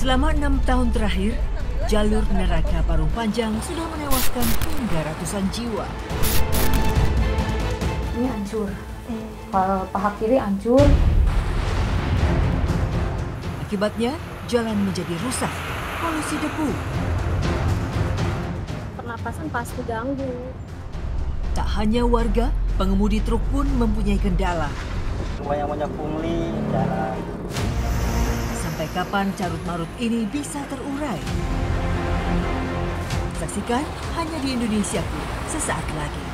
Selama 6 tahun terakhir, jalur neraka Parung Panjang sudah menewaskan hingga ratusan jiwa. Ini hancur, paha kiri hancur. Akibatnya, jalan menjadi rusak, polusi debu. Pernapasan pasti ganggu. Tak hanya warga, pengemudi truk pun mempunyai kendala. Banyak pungli jalan. Sampai kapan carut-marut ini bisa terurai? Saksikan hanya di Indonesiaku sesaat lagi.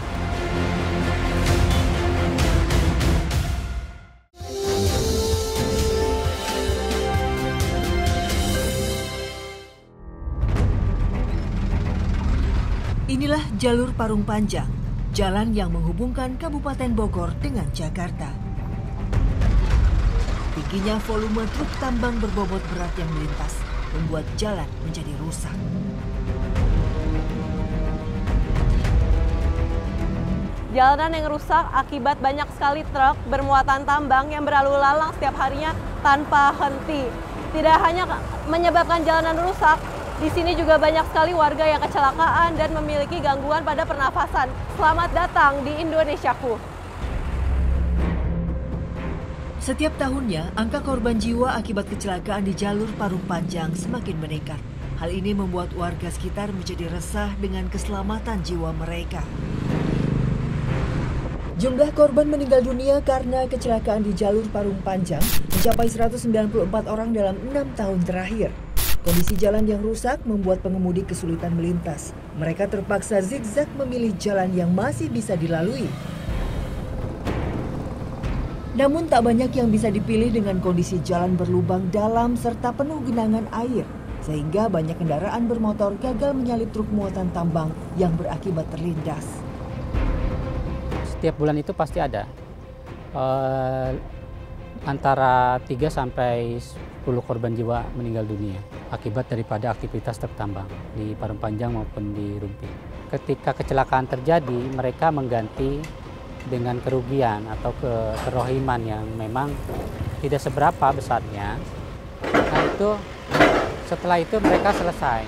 Inilah jalur Parung Panjang, jalan yang menghubungkan Kabupaten Bogor dengan Jakarta. Tingginya volume truk tambang berbobot berat yang melintas membuat jalan menjadi rusak. Jalanan yang rusak akibat banyak sekali truk bermuatan tambang yang berlalu lalang setiap harinya tanpa henti. Tidak hanya menyebabkan jalanan rusak, di sini juga banyak sekali warga yang kecelakaan dan memiliki gangguan pada pernafasan. Selamat datang di Indonesiaku. Setiap tahunnya, angka korban jiwa akibat kecelakaan di jalur Parung Panjang semakin meningkat. Hal ini membuat warga sekitar menjadi resah dengan keselamatan jiwa mereka. Jumlah korban meninggal dunia karena kecelakaan di jalur Parung Panjang mencapai 194 orang dalam 6 tahun terakhir. Kondisi jalan yang rusak membuat pengemudi kesulitan melintas. Mereka terpaksa zigzag memilih jalan yang masih bisa dilalui. Namun tak banyak yang bisa dipilih dengan kondisi jalan berlubang dalam serta penuh genangan air. Sehingga banyak kendaraan bermotor gagal menyalip truk muatan tambang yang berakibat terlindas. Setiap bulan itu pasti ada antara 3 sampai 10 korban jiwa meninggal dunia akibat daripada aktivitas truk tambang di Parung Panjang maupun di Rumpi. Ketika kecelakaan terjadi, mereka mengganti dengan kerugian atau kerohiman yang memang tidak seberapa besarnya. Nah itu setelah itu mereka selesai.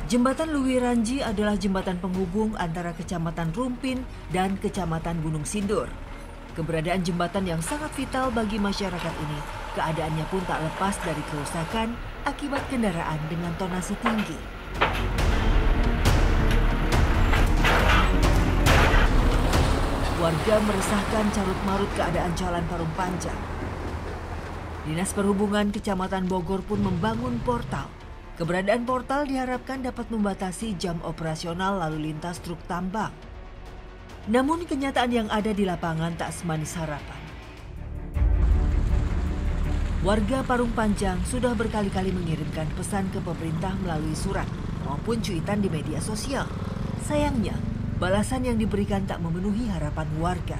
Jembatan Luwiranji adalah jembatan penghubung antara Kecamatan Rumpin dan Kecamatan Gunung Sindur. Keberadaan jembatan yang sangat vital bagi masyarakat ini, keadaannya pun tak lepas dari kerusakan akibat kendaraan dengan tonase tinggi. Warga meresahkan carut-marut keadaan jalan Parung Panjang. Dinas Perhubungan Kecamatan Bogor pun membangun portal. Keberadaan portal diharapkan dapat membatasi jam operasional lalu lintas truk tambang. Namun kenyataan yang ada di lapangan tak semanis harapan. Warga Parung Panjang sudah berkali-kali mengirimkan pesan ke pemerintah melalui surat maupun cuitan di media sosial. Sayangnya, balasan yang diberikan tak memenuhi harapan warga.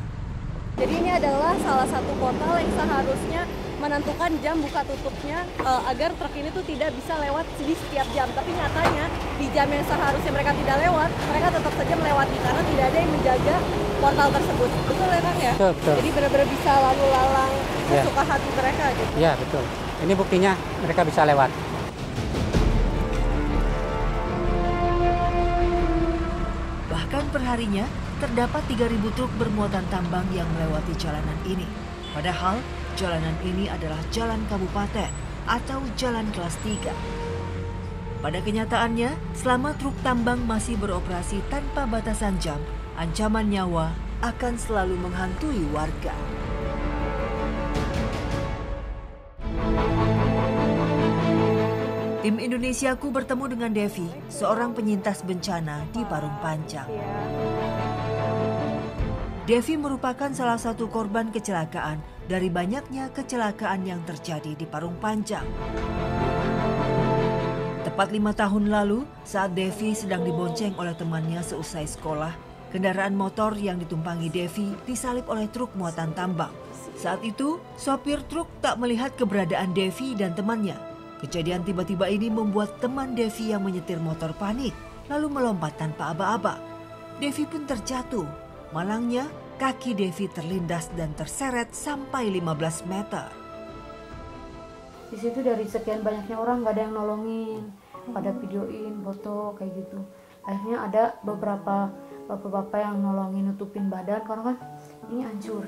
Jadi ini adalah salah satu portal yang seharusnya menentukan jam buka tutupnya agar truk ini tuh tidak bisa lewat di setiap jam. Tapi nyatanya di jam yang seharusnya mereka tidak lewat, mereka tetap saja melewati karena tidak ada yang menjaga portal tersebut. Betul ya Kang ya? Betul. Jadi benar-benar bisa lalu lalang sesuka hati mereka gitu. Ya betul. Ini buktinya mereka bisa lewat. Bahkan perharinya terdapat 3.000 truk bermuatan tambang yang melewati jalanan ini. Padahal jalanan ini adalah jalan kabupaten atau jalan kelas 3. Pada kenyataannya, selama truk tambang masih beroperasi tanpa batasan jam, ancaman nyawa akan selalu menghantui warga. Tim Indonesiaku bertemu dengan Devi, seorang penyintas bencana di Parung Panjang. Devi merupakan salah satu korban kecelakaan dari banyaknya kecelakaan yang terjadi di Parung Panjang. Tepat 5 tahun lalu, saat Devi sedang dibonceng oleh temannya seusai sekolah, kendaraan motor yang ditumpangi Devi disalip oleh truk muatan tambang. Saat itu, sopir truk tak melihat keberadaan Devi dan temannya. Kejadian tiba-tiba ini membuat teman Devi yang menyetir motor panik, lalu melompat tanpa aba-aba. Devi pun terjatuh. Malangnya, kaki Devi terlindas dan terseret sampai 15 meter. Di situ dari sekian banyaknya orang nggak ada yang nolongin, pada videoin foto kayak gitu. Akhirnya ada beberapa bapak-bapak yang nolongin nutupin badan karena kan ini hancur,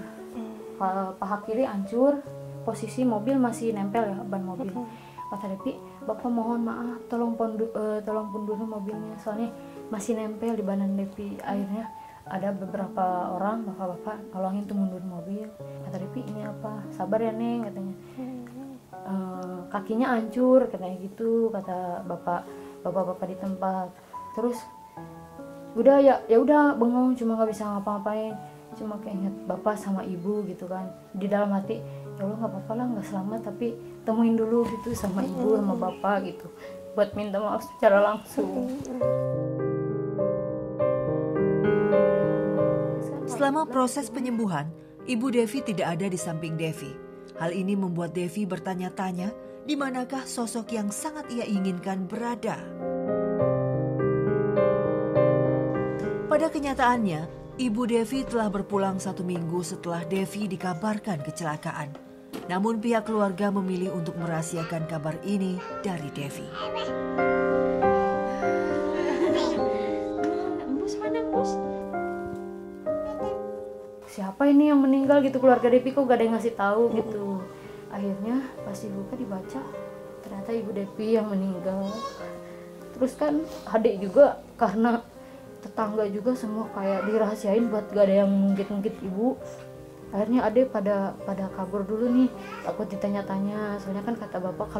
paha kiri hancur, posisi mobil masih nempel ya, ban mobil. Kata Devi, bapak mohon maaf, tolong pundurin mobilnya, soalnya masih nempel di badan Devi. Akhirnya ada beberapa orang bapak-bapak nolongin tuh mundurin mobil. Kata Devi, ini apa, sabar ya Neng, katanya. Kakinya hancur katanya gitu, kata bapak-bapak di tempat. Terus udah ya udah bengong, cuma nggak bisa ngapa-ngapain, cuma keinget bapak sama ibu gitu kan. Di dalam hati, ya Allah nggak apa-apa lah, nggak selamat, tapi temuin dulu gitu sama ibu sama bapak gitu, buat minta maaf secara langsung. Selama proses penyembuhan, Ibu Devi tidak ada di samping Devi. Hal ini membuat Devi bertanya-tanya di manakah sosok yang sangat ia inginkan berada. Pada kenyataannya, Ibu Devi telah berpulang 1 minggu setelah Devi dikabarkan kecelakaan. Namun pihak keluarga memilih untuk merahasiakan kabar ini dari Devi. Siapa ini yang meninggal gitu, keluarga Devi kok gak ada yang ngasih tahu gitu. Akhirnya pas dibuka dibaca, ternyata Ibu Devi yang meninggal. Terus kan adik juga, karena tetangga juga semua kayak dirahasiain buat gak ada yang ngungkit-ngungkit ibu. Akhirnya adik pada kabur dulu nih, takut ditanya-tanya. Soalnya kan kata bapak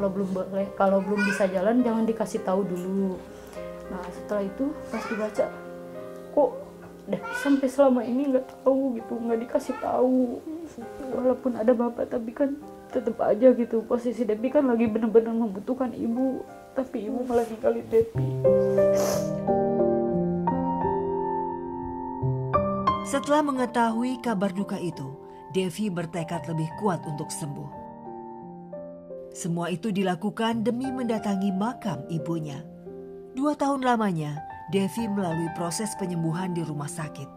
kalau belum bisa jalan jangan dikasih tahu dulu. Nah setelah itu pas dibaca, kok Devi sampai selama ini nggak tahu gitu, nggak dikasih tahu. Walaupun ada bapak tapi kan tetap aja gitu, posisi Devi kan lagi benar-benar membutuhkan ibu, tapi ibu malah ninggalin Devi. Setelah mengetahui kabar duka itu, Devi bertekad lebih kuat untuk sembuh. Semua itu dilakukan demi mendatangi makam ibunya. 2 tahun lamanya, Devi melalui proses penyembuhan di rumah sakit.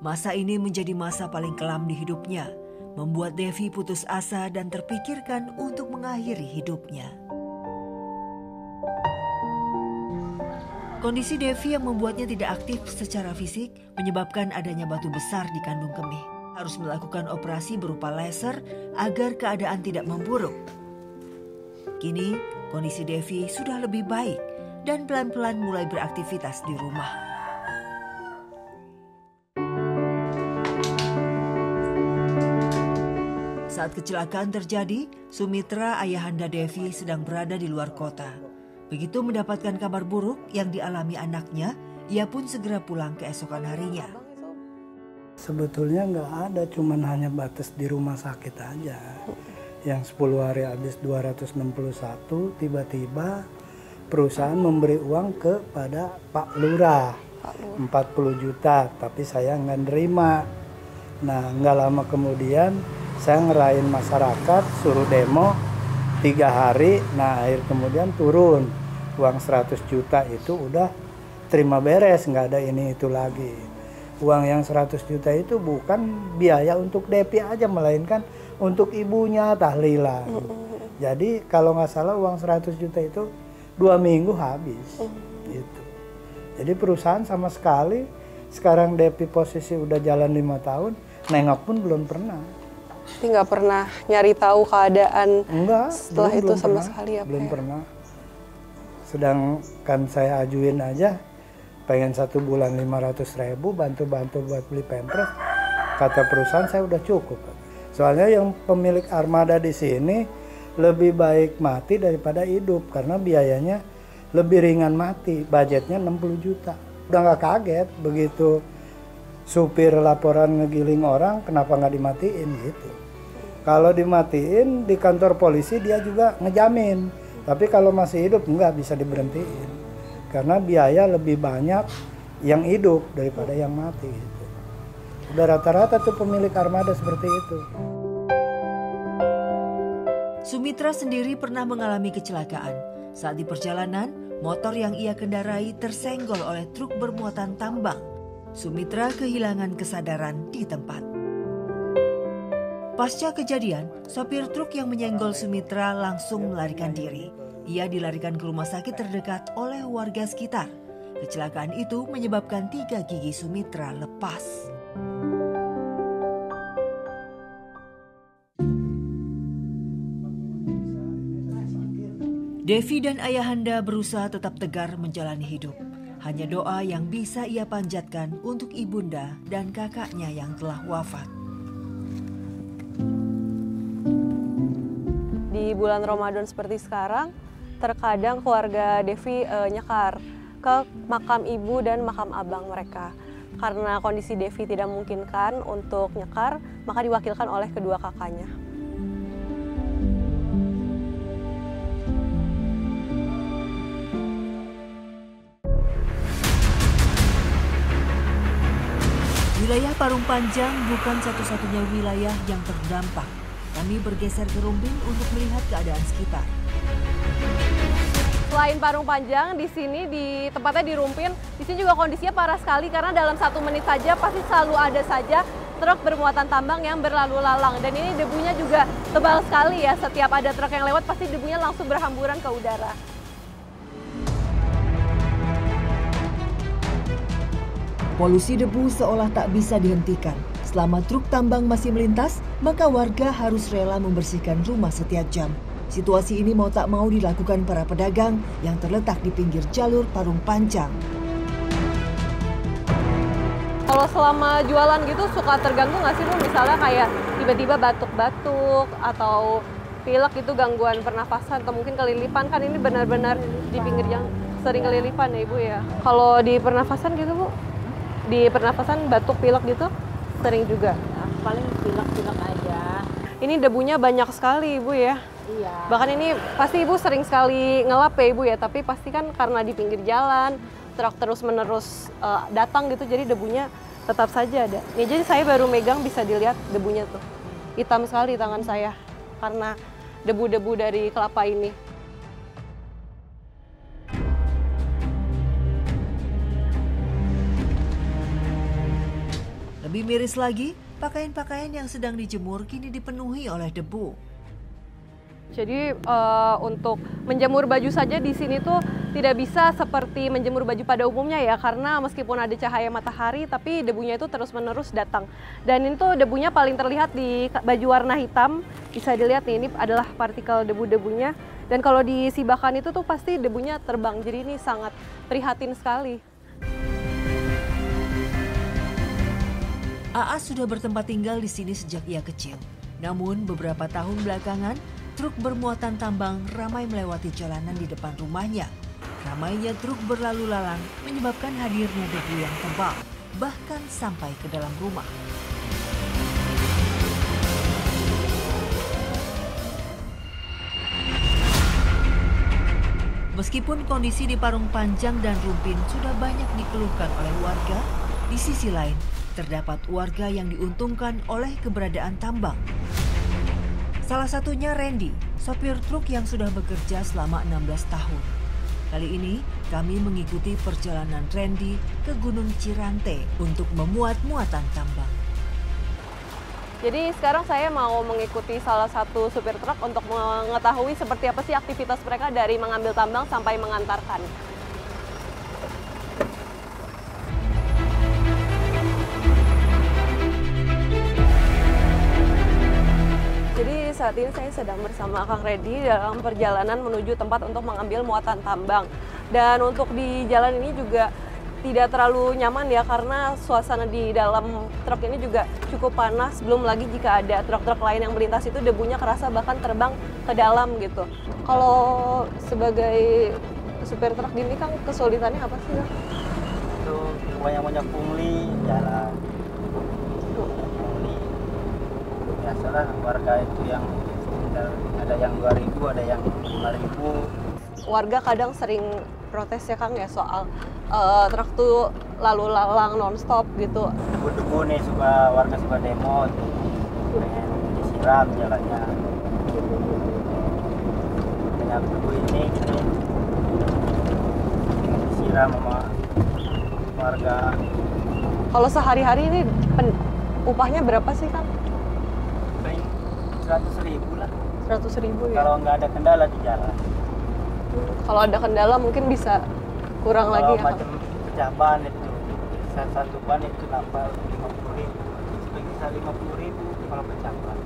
Masa ini menjadi masa paling kelam di hidupnya, membuat Devi putus asa dan terpikirkan untuk mengakhiri hidupnya. Kondisi Devi yang membuatnya tidak aktif secara fisik menyebabkan adanya batu besar di kandung kemih. Harus melakukan operasi berupa laser agar keadaan tidak memburuk. Kini kondisi Devi sudah lebih baik dan pelan-pelan mulai beraktivitas di rumah. Saat kecelakaan terjadi, Sumitra, ayahanda Devi, sedang berada di luar kota. Begitu mendapatkan kabar buruk yang dialami anaknya, ia pun segera pulang keesokan harinya. Sebetulnya nggak ada, cuman hanya batas di rumah sakit aja. Yang 10 hari habis 261, tiba-tiba perusahaan memberi uang kepada Pak Lurah 40 juta, tapi saya nggak nerima. Nah nggak lama kemudian saya ngerahin masyarakat, suruh demo 3 hari, nah akhir kemudian turun uang 100 juta itu udah terima beres, nggak ada ini itu lagi. Uang yang 100 juta itu bukan biaya untuk Devi aja, melainkan untuk ibunya tahlilan. Jadi kalau nggak salah uang 100 juta itu 2 minggu habis. Gitu. Jadi perusahaan sama sekali, sekarang Devi posisi udah jalan 5 tahun, nengok pun belum pernah. Jadi nggak pernah nyari tahu keadaan setelah itu belum sama pernah, sekali ya Pak? Belum pernah. Sedangkan saya ajuin aja, pengen 1 bulan 500.000 bantu-bantu buat beli pampers. Kata perusahaan saya udah cukup. Soalnya yang pemilik armada di sini lebih baik mati daripada hidup karena biayanya lebih ringan mati, budgetnya 60 juta. Udah nggak kaget begitu supir laporan ngegiling orang, kenapa nggak dimatiin gitu. Kalau dimatiin di kantor polisi dia juga ngejamin, tapi kalau masih hidup nggak bisa diberhentiin karena biaya lebih banyak yang hidup daripada yang mati gitu. Udah rata-rata tuh pemilik armada seperti itu. Sumitra sendiri pernah mengalami kecelakaan. Saat di perjalanan, motor yang ia kendarai tersenggol oleh truk bermuatan tambang. Sumitra kehilangan kesadaran di tempat. Pasca kejadian, sopir truk yang menyenggol Sumitra langsung melarikan diri. Ia dilarikan ke rumah sakit terdekat oleh warga sekitar. Kecelakaan itu menyebabkan 3 gigi Sumitra lepas. Devi dan ayahanda berusaha tetap tegar menjalani hidup. Hanya doa yang bisa ia panjatkan untuk ibunda dan kakaknya yang telah wafat. Di bulan Ramadan seperti sekarang, terkadang keluarga Devi nyekar ke makam ibu dan makam abang mereka. Karena kondisi Devi tidak memungkinkan untuk nyekar, maka diwakilkan oleh kedua kakaknya. Wilayah Parung Panjang bukan satu-satunya wilayah yang terdampak. Kami bergeser ke Rumpin untuk melihat keadaan sekitar. Selain Parung Panjang, di sini tempatnya di Rumpin, di sini juga kondisinya parah sekali karena dalam 1 menit saja pasti selalu ada saja truk bermuatan tambang yang berlalu lalang. Dan ini debunya juga tebal sekali ya, setiap ada truk yang lewat pasti debunya langsung berhamburan ke udara. Polusi debu seolah tak bisa dihentikan. Selama truk tambang masih melintas, maka warga harus rela membersihkan rumah setiap jam. Situasi ini mau tak mau dilakukan para pedagang yang terletak di pinggir jalur Parung Panjang. Kalau selama jualan gitu suka terganggu nggak sih Bu? Misalnya kayak tiba-tiba batuk-batuk atau pilek itu gangguan pernafasan atau mungkin kelilipan, kan ini benar-benar di pinggir yang sering kelilipan ya Ibu ya. Kalau di pernafasan gitu Bu? Di pernafasan batuk pilek gitu sering juga? Nah, paling pilek-pilek aja. Ini debunya banyak sekali Ibu ya? Iya. Bahkan ini pasti Ibu sering sekali ngelap ya Ibu ya, tapi pasti kan karena di pinggir jalan, truk terus-menerus datang gitu, jadi debunya tetap saja ada. Nih, jadi saya baru megang bisa dilihat debunya tuh. Hitam sekali tangan saya karena debu-debu dari kelapa ini. Lebih miris lagi, pakaian-pakaian yang sedang dijemur kini dipenuhi oleh debu. Jadi untuk menjemur baju saja di sini tuh tidak bisa seperti menjemur baju pada umumnya ya, karena meskipun ada cahaya matahari tapi debunya itu terus-menerus datang. Dan itu debunya paling terlihat di baju warna hitam, bisa dilihat nih, ini adalah partikel debu-debunya. Dan kalau disibakan itu tuh pasti debunya terbang, jadi ini sangat prihatin sekali. Aas sudah bertempat tinggal di sini sejak ia kecil. Namun beberapa tahun belakangan, truk bermuatan tambang ramai melewati jalanan di depan rumahnya. Ramainya truk berlalu lalang menyebabkan hadirnya debu yang tebal, bahkan sampai ke dalam rumah. Meskipun kondisi di Parung Panjang dan Rumpin sudah banyak dikeluhkan oleh warga, di sisi lain terdapat warga yang diuntungkan oleh keberadaan tambang. Salah satunya Randy, sopir truk yang sudah bekerja selama 16 tahun. Kali ini kami mengikuti perjalanan Randy ke Gunung Cirante untuk memuat muatan tambang. Jadi sekarang saya mau mengikuti salah satu supir truk untuk mengetahui seperti apa sih aktivitas mereka dari mengambil tambang sampai mengantarkan. Jadi saat ini saya sedang bersama Kang Reddy dalam perjalanan menuju tempat untuk mengambil muatan tambang. Dan untuk di jalan ini juga tidak terlalu nyaman ya, karena suasana di dalam truk ini juga cukup panas. Belum lagi jika ada truk-truk lain yang melintas itu debunya kerasa bahkan terbang ke dalam gitu. Kalau sebagai supir truk gini Kang, kesulitannya apa sih Kang? Itu banyak pungli jalan. Biasalah warga itu yang ada yang 2.000, ada yang 5.000. Warga kadang sering protes ya Kang ya soal truk tuh lalu lalang nonstop gitu. Debu-debu nih warga suka demo tuh, pengen disiram jalannya. Banyak debu ini disiram sama warga. Kalau sehari-hari ini upahnya berapa sih Kang? 100.000 lah. 100.000 ya? Kalau nggak ada kendala di jalan. Kalau ada kendala mungkin bisa kurang lagi ya? Macam pecah ban itu, satu ban itu nambah 50.000. Bisa 50.000 kalau pecah ban.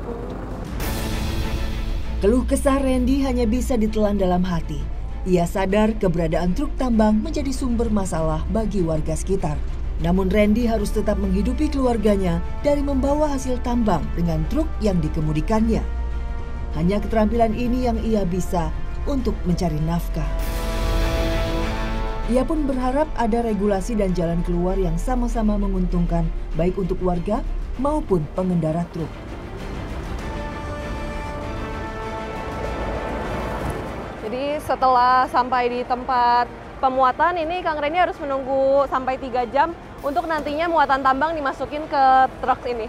Keluh kesah Randy hanya bisa ditelan dalam hati. Ia sadar keberadaan truk tambang menjadi sumber masalah bagi warga sekitar. Namun Randy harus tetap menghidupi keluarganya dari membawa hasil tambang dengan truk yang dikemudikannya. Hanya keterampilan ini yang ia bisa untuk mencari nafkah. Ia pun berharap ada regulasi dan jalan keluar yang sama-sama menguntungkan baik untuk warga maupun pengendara truk. Jadi setelah sampai di tempat pemuatan ini Kang Randy harus menunggu sampai 3 jam untuk nantinya muatan tambang dimasukin ke truk ini.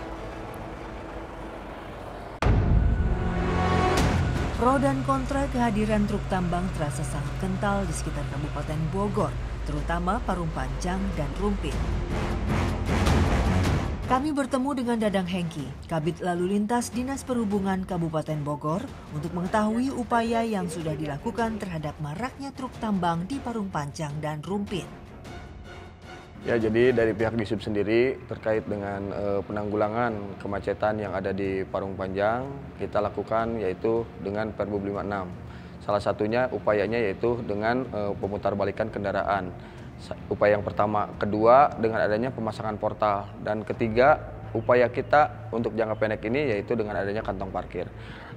Pro dan kontra kehadiran truk tambang terasa sangat kental di sekitar Kabupaten Bogor, terutama Parung Panjang dan Rumpin. Kami bertemu dengan Dadang Hengki, Kabid Lalu Lintas Dinas Perhubungan Kabupaten Bogor, untuk mengetahui upaya yang sudah dilakukan terhadap maraknya truk tambang di Parung Panjang dan Rumpin. Ya, jadi dari pihak Disub sendiri terkait dengan penanggulangan kemacetan yang ada di Parung Panjang, kita lakukan yaitu dengan Perbup 56. Salah satunya upayanya yaitu dengan pemutarbalikan kendaraan. Upaya yang pertama, kedua dengan adanya pemasangan portal, dan ketiga upaya kita untuk jangka pendek ini yaitu dengan adanya kantong parkir.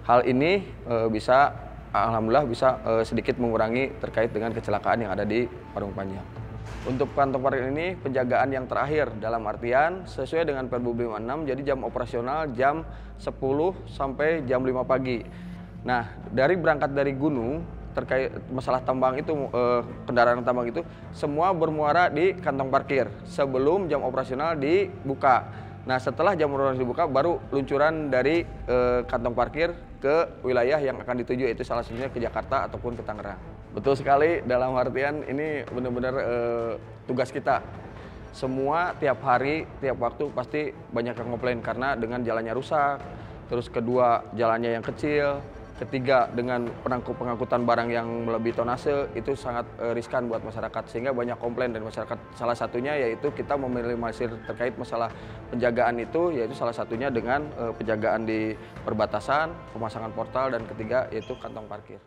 Hal ini alhamdulillah bisa sedikit mengurangi terkait dengan kecelakaan yang ada di Parung Panjang. Untuk kantong parkir ini penjagaan yang terakhir dalam artian sesuai dengan Perbup 56, jadi jam operasional jam 10 sampai jam 5 pagi. Nah, berangkat dari gunung terkait masalah tambang itu, kendaraan tambang itu semua bermuara di kantong parkir sebelum jam operasional dibuka. Nah, setelah jam operasional dibuka baru luncuran dari kantong parkir ke wilayah yang akan dituju, yaitu salah satunya ke Jakarta ataupun ke Tangerang. Betul sekali, dalam artian ini benar-benar tugas kita. Semua tiap hari, tiap waktu pasti banyak yang komplain karena dengan jalannya rusak, terus kedua jalannya yang kecil, ketiga dengan pengangkutan barang yang melebihi tonase itu sangat riskan buat masyarakat, sehingga banyak komplain dari masyarakat. Salah satunya yaitu kita meminimalisir terkait masalah penjagaan itu, yaitu salah satunya dengan penjagaan di perbatasan, pemasangan portal, dan ketiga yaitu kantong parkir.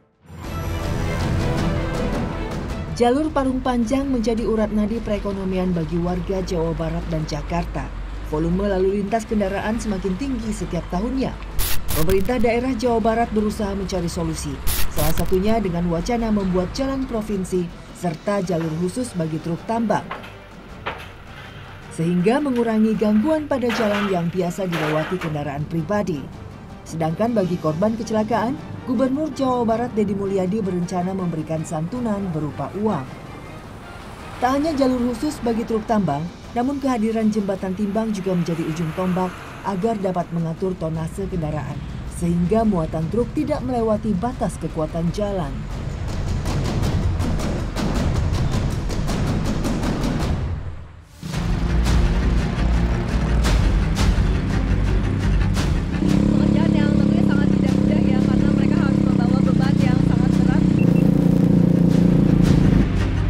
Jalur Parung Panjang menjadi urat nadi perekonomian bagi warga Jawa Barat dan Jakarta. Volume lalu lintas kendaraan semakin tinggi setiap tahunnya. Pemerintah daerah Jawa Barat berusaha mencari solusi, salah satunya dengan wacana membuat jalan provinsi serta jalur khusus bagi truk tambang, sehingga mengurangi gangguan pada jalan yang biasa dilewati kendaraan pribadi. Sedangkan bagi korban kecelakaan, Gubernur Jawa Barat Deddy Mulyadi berencana memberikan santunan berupa uang. Tak hanya jalur khusus bagi truk tambang, namun kehadiran jembatan timbang juga menjadi ujung tombak agar dapat mengatur tonase kendaraan, sehingga muatan truk tidak melewati batas kekuatan jalan.